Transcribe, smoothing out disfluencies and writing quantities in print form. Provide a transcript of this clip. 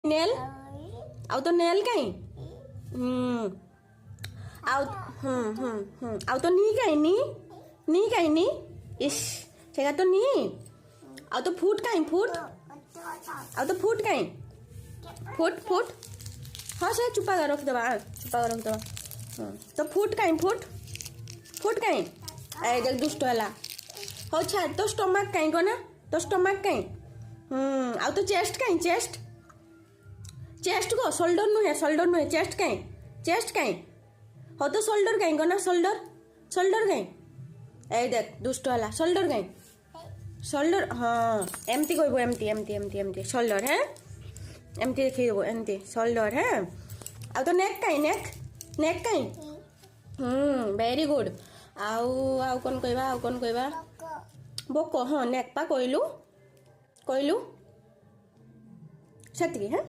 Nail आउ तो nail कहीं आउ आउ तो नी कहीं नी इस सेगा तो नी आउ तो फुट कहीं फुट आउ तो फुट कहीं फुट हाँ से चुपा कर रख दबा तो फुट कहीं ए देख दुष्ट हला हो छाड़ तो स्टमक कहीं को ना तो स्टमक कहीं आउ तो चेस्ट कहीं चेस्ट को शोल्डर नुहे चेस्ट कहीं हो तो शोल्डर कहीं को ना शोल्डर कहीं ए देख दुष्ट हला शोल्डर कहीं शोल्डर हाँ एमती कहबो एमती शोल्डर है एमती देखी देबो एमती शोल्डर है आ तो नेक कहीं वेरी गुड आउ कौन कहबा बोको हाँ नेक पा कहलु सेतिकी है।